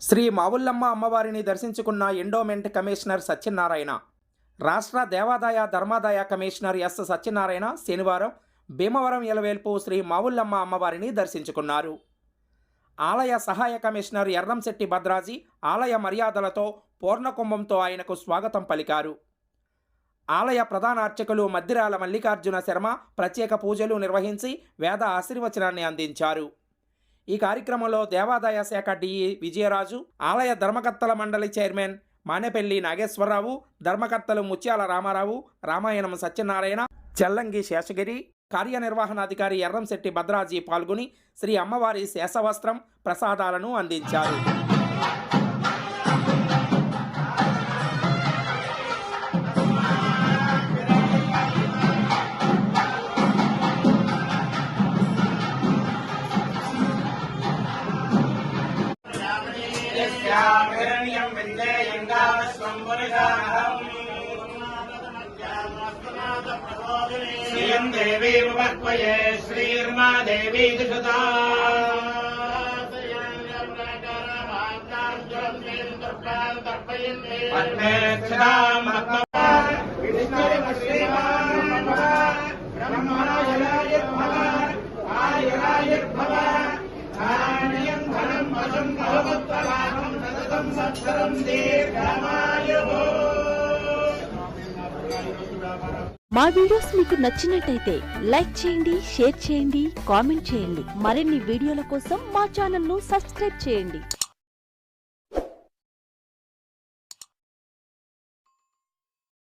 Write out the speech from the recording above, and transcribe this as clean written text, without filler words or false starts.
శ్రీ మావుల్లమ్మ అమ్మవారిని దర్శించుకున్న endowment commissioner Satyanarayana. రాష్ట్ర దేవాదాయ ధర్మాదాయ కమిషనర్ ఎస్ సత్యనారాయణ శనివారం భీమవరం ఎలవేల్పు శ్రీ మావుల్లమ్మ అమ్మవారిని దర్శించుకున్నారు. ఆలయ సహాయ కమిషనర్ ఎర్రంశెట్టి భద్రాజీ ఆలయ మర్యాదలతో పూర్ణకుంభంతో ఆయనకు స్వాగతం పలికారు. ఆలయ ప్రధాన అర్చకులు మద్దిరాల మల్లికార్జున శర్మ ప్రత్యేక పూజలు నిర్వహించి వేద ఆశీర్వచనాన్ని అందించారు. ఈ కార్యక్రమంలో దేవాదాయ శాఖ డిఈ విజయరాజు, ఆలయ ధర్మకర్తల మండలి చైర్మన్ మానేపల్లి నాగేశ్వరరావు, ధర్మకర్తలు ముత్యాల రామారావు, రామాయణం సత్యనారాయణ, చెల్లంగి శేషగిరి, కార్యనిర్వహణాధికారి ఎర్రంశెట్టి భద్రాజీ పాల్గొని శ్రీ అమ్మవారి శేషవస్త్రం ప్రసాదాలను అందించారు. देवी उपक्वये श्रीर्मा देवी दिशता మా వీడియోస్ మీకు నచ్చినట్టయితే లైక్ చేయండి, షేర్ చేయండి, కామెంట్ చేయండి. మరిన్ని వీడియోల కోసం మా ఛానల్ ను సబ్స్క్రైబ్ చేయండి.